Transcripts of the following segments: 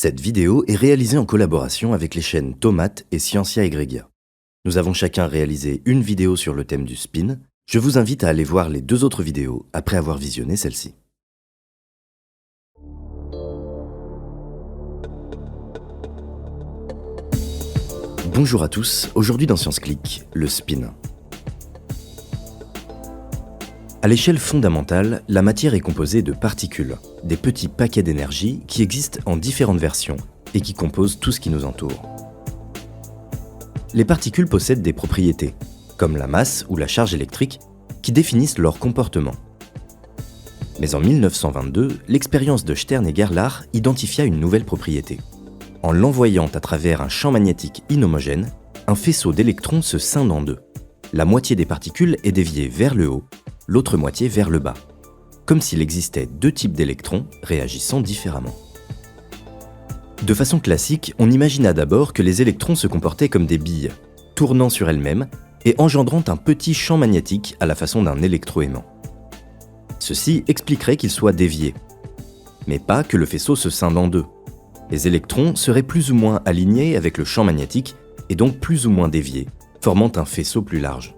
Cette vidéo est réalisée en collaboration avec les chaînes Tomate et Scientia Egregia. Nous avons chacun réalisé une vidéo sur le thème du spin. Je vous invite à aller voir les deux autres vidéos après avoir visionné celle-ci. Bonjour à tous, aujourd'hui dans ScienceClick, le spin. À l'échelle fondamentale, la matière est composée de particules, des petits paquets d'énergie qui existent en différentes versions et qui composent tout ce qui nous entoure. Les particules possèdent des propriétés, comme la masse ou la charge électrique, qui définissent leur comportement. Mais en 1922, l'expérience de Stern et Gerlach identifia une nouvelle propriété. En l'envoyant à travers un champ magnétique inhomogène, un faisceau d'électrons se scinde en deux. La moitié des particules est déviée vers le haut, l'autre moitié vers le bas, comme s'il existait deux types d'électrons réagissant différemment. De façon classique, on imagina d'abord que les électrons se comportaient comme des billes, tournant sur elles-mêmes et engendrant un petit champ magnétique à la façon d'un électroaimant. Ceci expliquerait qu'ils soient déviés, mais pas que le faisceau se scinde en deux. Les électrons seraient plus ou moins alignés avec le champ magnétique et donc plus ou moins déviés, formant un faisceau plus large.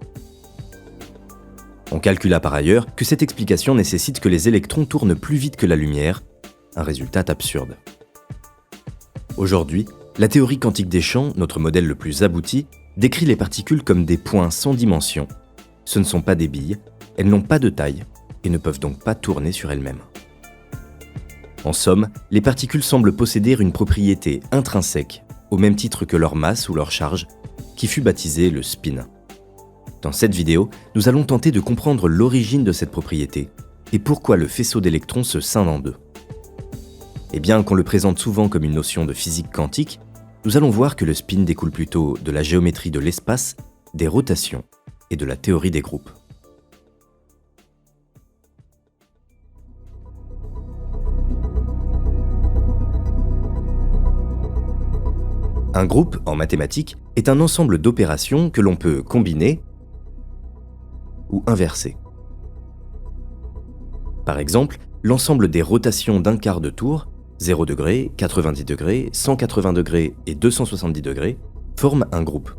On calcula par ailleurs que cette explication nécessite que les électrons tournent plus vite que la lumière, un résultat absurde. Aujourd'hui, la théorie quantique des champs, notre modèle le plus abouti, décrit les particules comme des points sans dimension. Ce ne sont pas des billes, elles n'ont pas de taille et ne peuvent donc pas tourner sur elles-mêmes. En somme, les particules semblent posséder une propriété intrinsèque, au même titre que leur masse ou leur charge, qui fut baptisée le spin. Dans cette vidéo, nous allons tenter de comprendre l'origine de cette propriété et pourquoi le faisceau d'électrons se scinde en deux. Et bien qu'on le présente souvent comme une notion de physique quantique, nous allons voir que le spin découle plutôt de la géométrie de l'espace, des rotations et de la théorie des groupes. Un groupe, en mathématiques, est un ensemble d'opérations que l'on peut combiner ou inverser. Par exemple, l'ensemble des rotations d'un quart de tour, 0 degrés, 90 degrés, 180 degrés et 270 degrés, forment un groupe,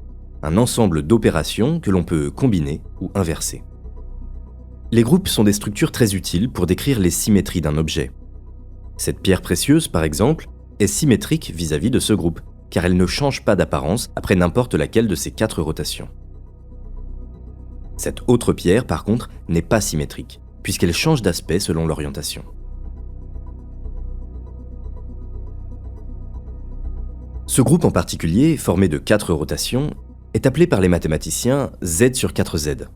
un ensemble d'opérations que l'on peut combiner ou inverser. Les groupes sont des structures très utiles pour décrire les symétries d'un objet. Cette pierre précieuse, par exemple, est symétrique vis-à-vis de ce groupe, car elle ne change pas d'apparence après n'importe laquelle de ces 4 rotations. Cette autre pierre, par contre, n'est pas symétrique, puisqu'elle change d'aspect selon l'orientation. Ce groupe en particulier, formé de 4 rotations, est appelé par les mathématiciens Z sur 4Z.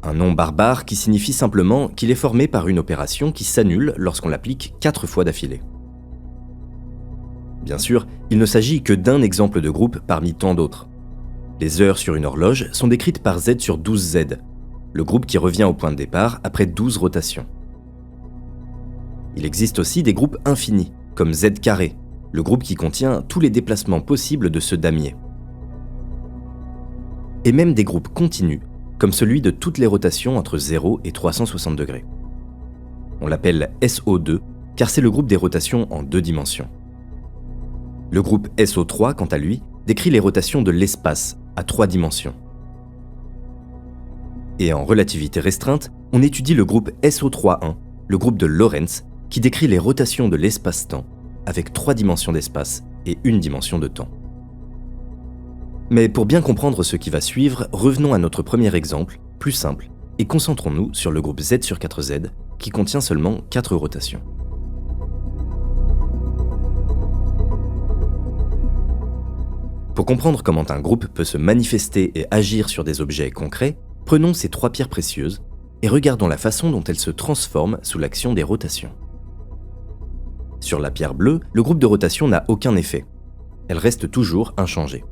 Un nom barbare qui signifie simplement qu'il est formé par une opération qui s'annule lorsqu'on l'applique 4 fois d'affilée. Bien sûr, il ne s'agit que d'un exemple de groupe parmi tant d'autres. Les heures sur une horloge sont décrites par Z sur 12Z, le groupe qui revient au point de départ après 12 rotations. Il existe aussi des groupes infinis, comme Z carré, le groupe qui contient tous les déplacements possibles de ce damier. Et même des groupes continus, comme celui de toutes les rotations entre 0 et 360 degrés. On l'appelle SO2, car c'est le groupe des rotations en 2 dimensions. Le groupe SO3, quant à lui, décrit les rotations de l'espace à 3 dimensions. Et en relativité restreinte, on étudie le groupe SO3.1, le groupe de Lorentz, qui décrit les rotations de l'espace-temps avec 3 dimensions d'espace et 1 dimension de temps. Mais pour bien comprendre ce qui va suivre, revenons à notre premier exemple, plus simple, et concentrons-nous sur le groupe Z sur 4Z, qui contient seulement 4 rotations. Pour comprendre comment un groupe peut se manifester et agir sur des objets concrets, prenons ces 3 pierres précieuses et regardons la façon dont elles se transforment sous l'action des rotations. Sur la pierre bleue, le groupe de rotation n'a aucun effet. Elle reste toujours inchangée.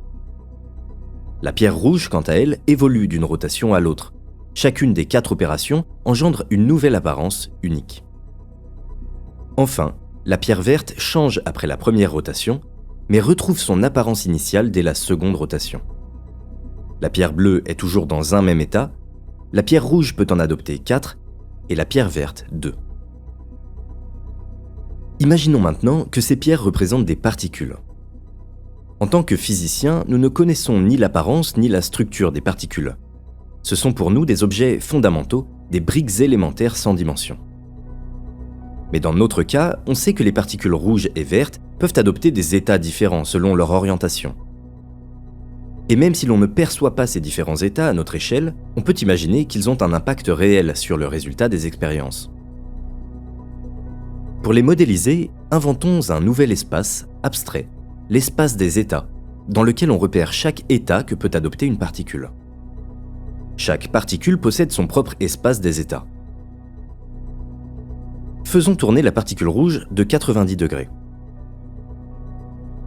La pierre rouge, quant à elle, évolue d'une rotation à l'autre. Chacune des 4 opérations engendre une nouvelle apparence unique. Enfin, la pierre verte change après la première rotation, mais retrouve son apparence initiale dès la seconde rotation. La pierre bleue est toujours dans un même état, la pierre rouge peut en adopter 4 et la pierre verte 2. Imaginons maintenant que ces pierres représentent des particules. En tant que physiciens, nous ne connaissons ni l'apparence ni la structure des particules. Ce sont pour nous des objets fondamentaux, des briques élémentaires sans dimension. Mais dans notre cas, on sait que les particules rouges et vertes peuvent adopter des états différents selon leur orientation. Et même si l'on ne perçoit pas ces différents états à notre échelle, on peut imaginer qu'ils ont un impact réel sur le résultat des expériences. Pour les modéliser, inventons un nouvel espace abstrait, l'espace des états, dans lequel on repère chaque état que peut adopter une particule. Chaque particule possède son propre espace des états. Faisons tourner la particule rouge de 90 degrés.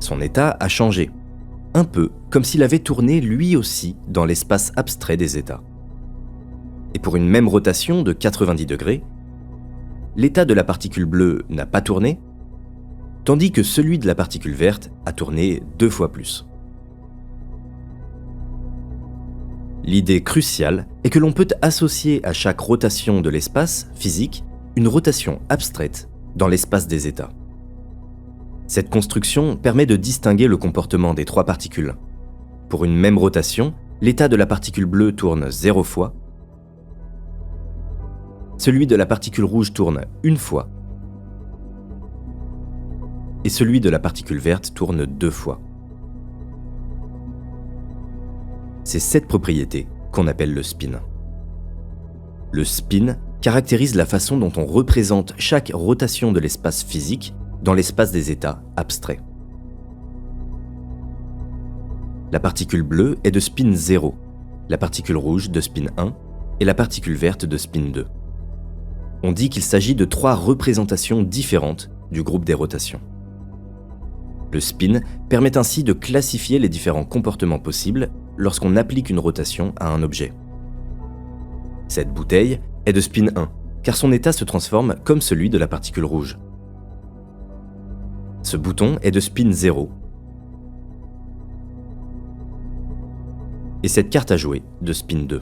Son état a changé, un peu comme s'il avait tourné lui aussi dans l'espace abstrait des états. Et pour une même rotation de 90 degrés, l'état de la particule bleue n'a pas tourné, tandis que celui de la particule verte a tourné 2 fois plus. L'idée cruciale est que l'on peut associer à chaque rotation de l'espace physique une rotation abstraite dans l'espace des états. Cette construction permet de distinguer le comportement des 3 particules. Pour une même rotation, l'état de la particule bleue tourne 0 fois, celui de la particule rouge tourne 1 fois, et celui de la particule verte tourne 2 fois. C'est cette propriété qu'on appelle le spin. Le spin caractérise la façon dont on représente chaque rotation de l'espace physique dans l'espace des états abstraits. La particule bleue est de spin 0, la particule rouge de spin 1 et la particule verte de spin 2. On dit qu'il s'agit de 3 représentations différentes du groupe des rotations. Le spin permet ainsi de classifier les différents comportements possibles lorsqu'on applique une rotation à un objet. Cette bouteille est de spin 1, car son état se transforme comme celui de la particule rouge. Ce bouton est de spin 0. Et cette carte à jouer de spin 2.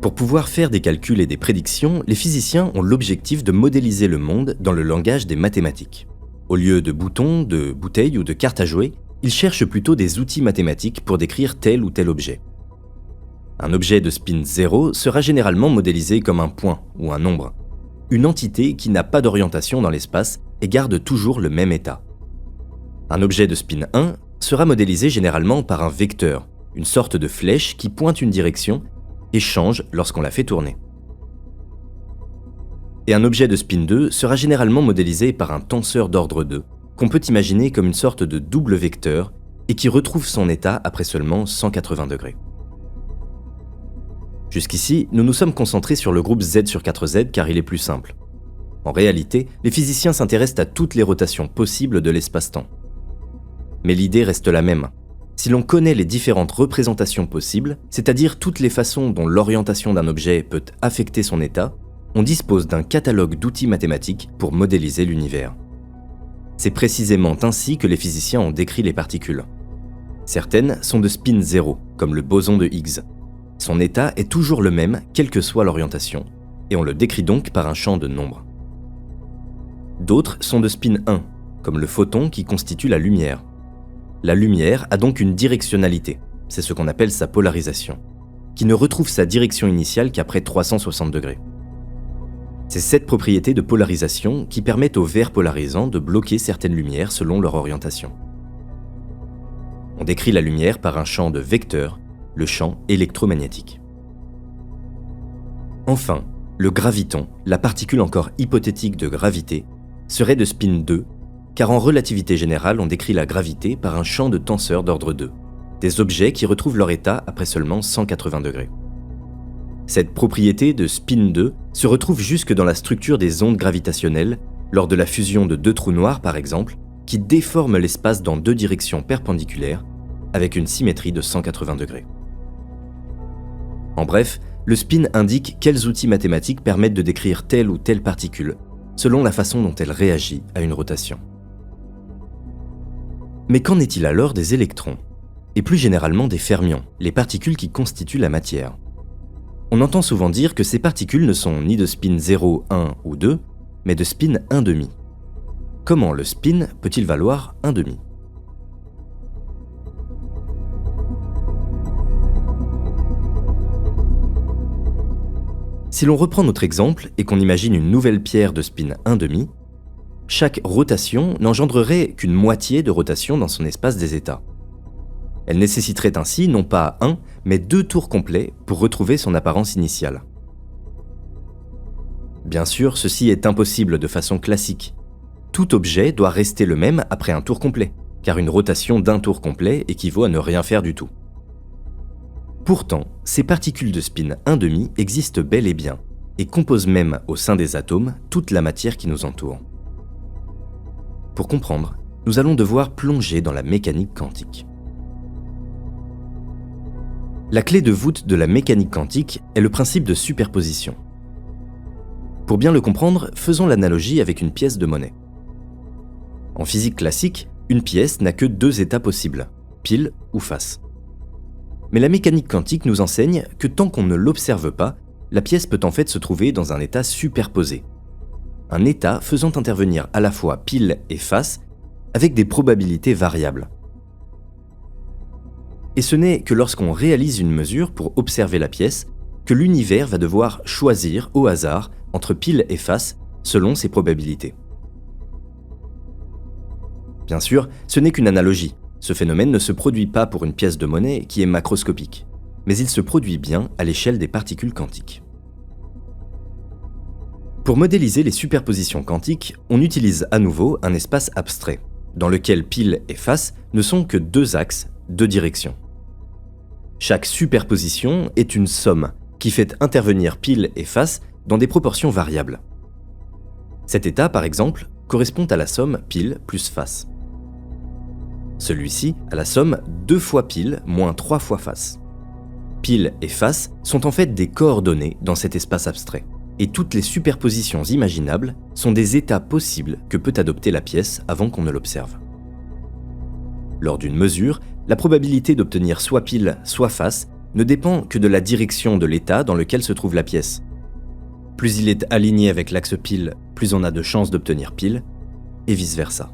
Pour pouvoir faire des calculs et des prédictions, les physiciens ont l'objectif de modéliser le monde dans le langage des mathématiques. Au lieu de boutons, de bouteilles ou de cartes à jouer, ils cherchent plutôt des outils mathématiques pour décrire tel ou tel objet. Un objet de spin 0 sera généralement modélisé comme un point ou un nombre, une entité qui n'a pas d'orientation dans l'espace et garde toujours le même état. Un objet de spin 1 sera modélisé généralement par un vecteur, une sorte de flèche qui pointe une direction et change lorsqu'on la fait tourner. Et un objet de spin 2 sera généralement modélisé par un tenseur d'ordre 2, qu'on peut imaginer comme une sorte de double vecteur et qui retrouve son état après seulement 180 degrés. Jusqu'ici, nous nous sommes concentrés sur le groupe Z sur 4Z car il est plus simple. En réalité, les physiciens s'intéressent à toutes les rotations possibles de l'espace-temps. Mais l'idée reste la même. Si l'on connaît les différentes représentations possibles, c'est-à-dire toutes les façons dont l'orientation d'un objet peut affecter son état, on dispose d'un catalogue d'outils mathématiques pour modéliser l'univers. C'est précisément ainsi que les physiciens ont décrit les particules. Certaines sont de spin 0, comme le boson de Higgs. Son état est toujours le même, quelle que soit l'orientation, et on le décrit donc par un champ de nombres. D'autres sont de spin 1, comme le photon qui constitue la lumière. La lumière a donc une directionnalité, c'est ce qu'on appelle sa polarisation, qui ne retrouve sa direction initiale qu'après 360 degrés. C'est cette propriété de polarisation qui permet aux verres polarisants de bloquer certaines lumières selon leur orientation. On décrit la lumière par un champ de vecteurs, le champ électromagnétique. Enfin, le graviton, la particule encore hypothétique de gravité, serait de spin 2, car en relativité générale, on décrit la gravité par un champ de tenseurs d'ordre 2, des objets qui retrouvent leur état après seulement 180 degrés. Cette propriété de spin 2 se retrouve jusque dans la structure des ondes gravitationnelles, lors de la fusion de 2 trous noirs par exemple, qui déforment l'espace dans 2 directions perpendiculaires, avec une symétrie de 180 degrés. En bref, le spin indique quels outils mathématiques permettent de décrire telle ou telle particule, selon la façon dont elle réagit à une rotation. Mais qu'en est-il alors des électrons ? et plus généralement des fermions, les particules qui constituent la matière. On entend souvent dire que ces particules ne sont ni de spin 0, 1 ou 2, mais de spin 1,5. Comment le spin peut-il valoir 1,5 ? Si l'on reprend notre exemple et qu'on imagine une nouvelle pierre de spin 1,5, chaque rotation n'engendrerait qu'une moitié de rotation dans son espace des états. Elle nécessiterait ainsi non pas un, mais 2 tours complets pour retrouver son apparence initiale. Bien sûr, ceci est impossible de façon classique. Tout objet doit rester le même après un tour complet, car une rotation d'un tour complet équivaut à ne rien faire du tout. Pourtant, ces particules de spin 1,5 existent bel et bien, et composent même au sein des atomes toute la matière qui nous entoure. Pour comprendre, nous allons devoir plonger dans la mécanique quantique. La clé de voûte de la mécanique quantique est le principe de superposition. Pour bien le comprendre, faisons l'analogie avec une pièce de monnaie. En physique classique, une pièce n'a que 2 états possibles, pile ou face. Mais la mécanique quantique nous enseigne que tant qu'on ne l'observe pas, la pièce peut en fait se trouver dans un état superposé. Un état faisant intervenir à la fois pile et face, avec des probabilités variables. Et ce n'est que lorsqu'on réalise une mesure pour observer la pièce que l'univers va devoir choisir au hasard entre pile et face selon ses probabilités. Bien sûr, ce n'est qu'une analogie. Ce phénomène ne se produit pas pour une pièce de monnaie qui est macroscopique, mais il se produit bien à l'échelle des particules quantiques. Pour modéliser les superpositions quantiques, on utilise à nouveau un espace abstrait, dans lequel pile et face ne sont que 2 axes, 2 directions. Chaque superposition est une somme qui fait intervenir pile et face dans des proportions variables. Cet état, par exemple, correspond à la somme pile plus face. Celui-ci à la somme 2 fois pile moins 3 fois face. Pile et face sont en fait des coordonnées dans cet espace abstrait, et toutes les superpositions imaginables sont des états possibles que peut adopter la pièce avant qu'on ne l'observe. Lors d'une mesure, la probabilité d'obtenir soit pile, soit face ne dépend que de la direction de l'état dans lequel se trouve la pièce. Plus il est aligné avec l'axe pile, plus on a de chances d'obtenir pile, et vice-versa.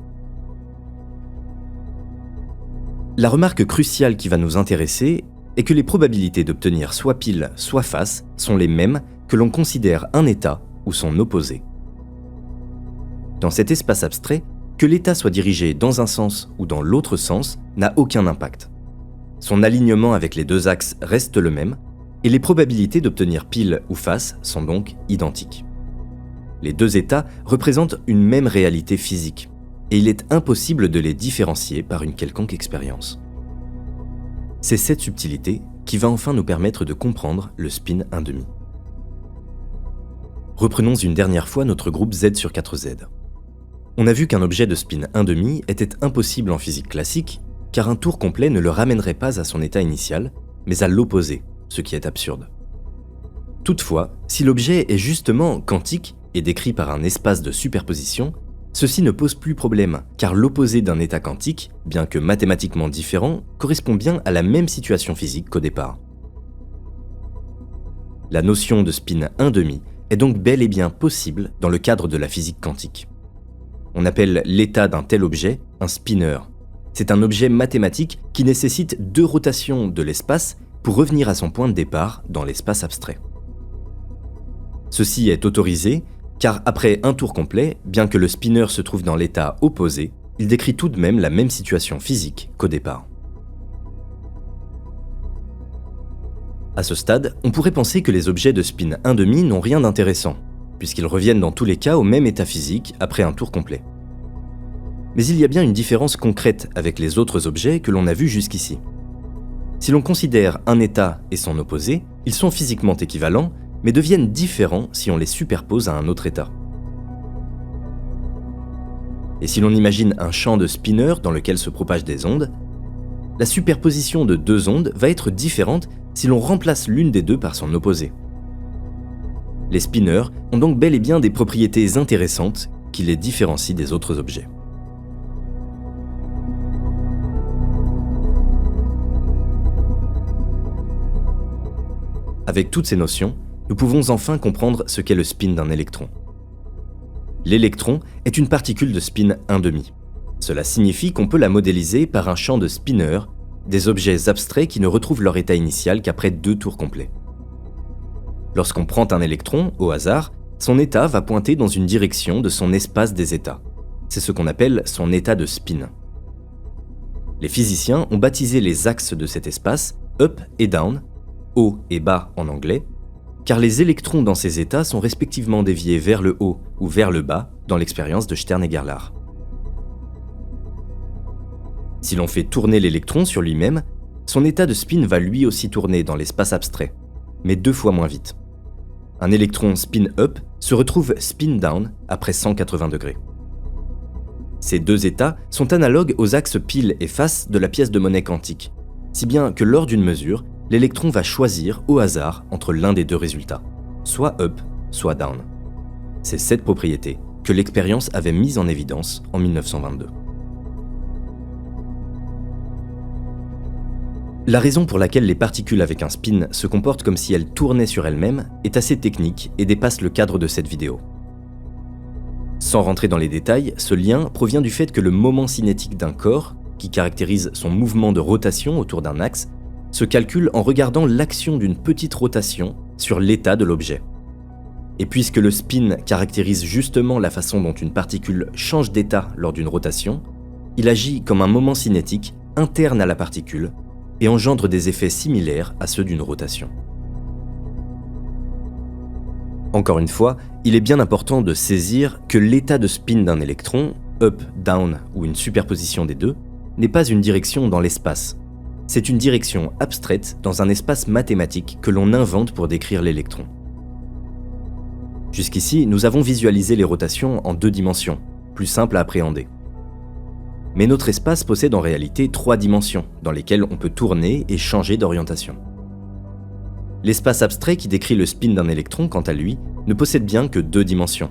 La remarque cruciale qui va nous intéresser est que les probabilités d'obtenir soit pile, soit face sont les mêmes que l'on considère un état ou son opposé. Dans cet espace abstrait, que l'état soit dirigé dans un sens ou dans l'autre sens n'a aucun impact. Son alignement avec les 2 axes reste le même, et les probabilités d'obtenir pile ou face sont donc identiques. Les 2 états représentent une même réalité physique, et il est impossible de les différencier par une quelconque expérience. C'est cette subtilité qui va enfin nous permettre de comprendre le spin 1,5. Reprenons une dernière fois notre groupe Z sur 4Z. On a vu qu'un objet de spin 1,5 était impossible en physique classique, car un tour complet ne le ramènerait pas à son état initial, mais à l'opposé, ce qui est absurde. Toutefois, si l'objet est justement quantique et décrit par un espace de superposition, ceci ne pose plus problème, car l'opposé d'un état quantique, bien que mathématiquement différent, correspond bien à la même situation physique qu'au départ. La notion de spin 1,5 est donc bel et bien possible dans le cadre de la physique quantique. On appelle l'état d'un tel objet un spinner. C'est un objet mathématique qui nécessite 2 rotations de l'espace pour revenir à son point de départ dans l'espace abstrait. Ceci est autorisé car après un tour complet, bien que le spinner se trouve dans l'état opposé, il décrit tout de même la même situation physique qu'au départ. À ce stade, on pourrait penser que les objets de spin 1,5 n'ont rien d'intéressant, puisqu'ils reviennent dans tous les cas au même état physique après un tour complet. Mais il y a bien une différence concrète avec les autres objets que l'on a vus jusqu'ici. Si l'on considère un état et son opposé, ils sont physiquement équivalents, mais deviennent différents si on les superpose à un autre état. Et si l'on imagine un champ de spinner dans lequel se propagent des ondes, la superposition de 2 ondes va être différente si l'on remplace l'une des 2 par son opposé. Les spinners ont donc bel et bien des propriétés intéressantes qui les différencient des autres objets. Avec toutes ces notions, nous pouvons enfin comprendre ce qu'est le spin d'un électron. L'électron est une particule de spin 1,5. Cela signifie qu'on peut la modéliser par un champ de spinner, des objets abstraits qui ne retrouvent leur état initial qu'après 2 tours complets. Lorsqu'on prend un électron, au hasard, son état va pointer dans une direction de son espace des états. C'est ce qu'on appelle son état de spin. Les physiciens ont baptisé les axes de cet espace up et down, haut et bas en anglais, car les électrons dans ces états sont respectivement déviés vers le haut ou vers le bas dans l'expérience de Stern et Gerlach. Si l'on fait tourner l'électron sur lui-même, son état de spin va lui aussi tourner dans l'espace abstrait, mais 2 fois moins vite. Un électron spin up se retrouve spin down après 180 degrés. Ces 2 états sont analogues aux axes pile et face de la pièce de monnaie quantique, si bien que lors d'une mesure, l'électron va choisir au hasard entre l'un des 2 résultats, soit up, soit down. C'est cette propriété que l'expérience avait mise en évidence en 1922. La raison pour laquelle les particules avec un spin se comportent comme si elles tournaient sur elles-mêmes est assez technique et dépasse le cadre de cette vidéo. Sans rentrer dans les détails, ce lien provient du fait que le moment cinétique d'un corps, qui caractérise son mouvement de rotation autour d'un axe, se calcule en regardant l'action d'une petite rotation sur l'état de l'objet. Et puisque le spin caractérise justement la façon dont une particule change d'état lors d'une rotation, il agit comme un moment cinétique interne à la particule et engendre des effets similaires à ceux d'une rotation. Encore une fois, il est bien important de saisir que l'état de spin d'un électron, up, down ou une superposition des 2, n'est pas une direction dans l'espace. C'est une direction abstraite dans un espace mathématique que l'on invente pour décrire l'électron. Jusqu'ici, nous avons visualisé les rotations en 2 dimensions, plus simples à appréhender. Mais notre espace possède en réalité 3 dimensions, dans lesquelles on peut tourner et changer d'orientation. L'espace abstrait qui décrit le spin d'un électron, quant à lui, ne possède bien que 2 dimensions,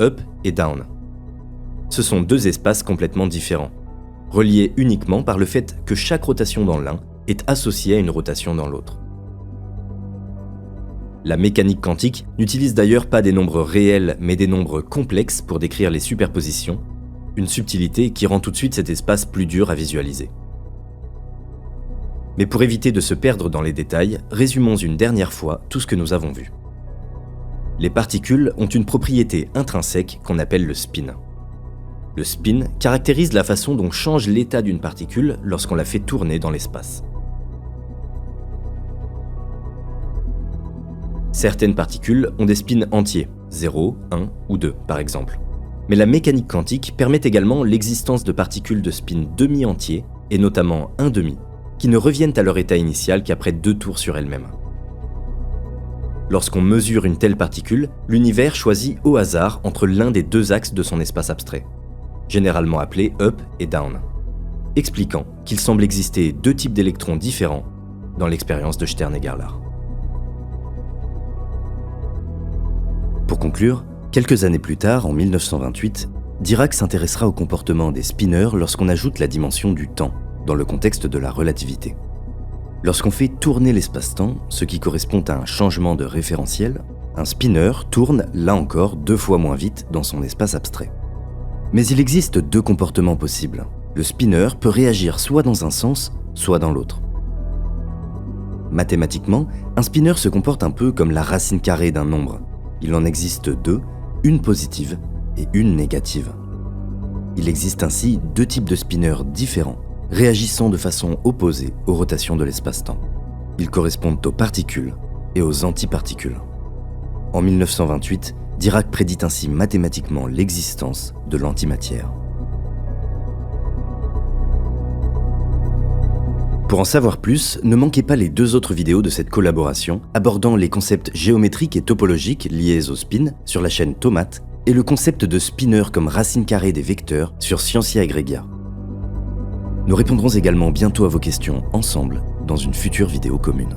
up et down. Ce sont 2 espaces complètement différents, reliés uniquement par le fait que chaque rotation dans l'un est associée à une rotation dans l'autre. La mécanique quantique n'utilise d'ailleurs pas des nombres réels mais des nombres complexes pour décrire les superpositions, une subtilité qui rend tout de suite cet espace plus dur à visualiser. Mais pour éviter de se perdre dans les détails, résumons une dernière fois tout ce que nous avons vu. Les particules ont une propriété intrinsèque qu'on appelle le spin. Le spin caractérise la façon dont change l'état d'une particule lorsqu'on la fait tourner dans l'espace. Certaines particules ont des spins entiers, 0, 1 ou 2 par exemple. Mais la mécanique quantique permet également l'existence de particules de spin demi-entiers, et notamment 1,5, qui ne reviennent à leur état initial qu'après 2 tours sur elles-mêmes. Lorsqu'on mesure une telle particule, l'univers choisit au hasard entre l'un des 2 axes de son espace abstrait, généralement appelé up et down, expliquant qu'il semble exister 2 types d'électrons différents dans l'expérience de Stern et Gerlach. Pour conclure, quelques années plus tard, en 1928, Dirac s'intéressera au comportement des spinners lorsqu'on ajoute la dimension du temps, dans le contexte de la relativité. Lorsqu'on fait tourner l'espace-temps, ce qui correspond à un changement de référentiel, un spinner tourne, là encore, 2 fois moins vite dans son espace abstrait. Mais il existe 2 comportements possibles. Le spinner peut réagir soit dans un sens, soit dans l'autre. Mathématiquement, un spinner se comporte un peu comme la racine carrée d'un nombre. Il en existe 2, une positive et une négative. Il existe ainsi 2 types de spinners différents, réagissant de façon opposée aux rotations de l'espace-temps. Ils correspondent aux particules et aux antiparticules. En 1928, Dirac prédit ainsi mathématiquement l'existence de l'antimatière. Pour en savoir plus, ne manquez pas les 2 autres vidéos de cette collaboration abordant les concepts géométriques et topologiques liés au spin sur la chaîne Tomate et le concept de spinner comme racine carrée des vecteurs sur Scientia Egregia. Nous répondrons également bientôt à vos questions ensemble dans une future vidéo commune.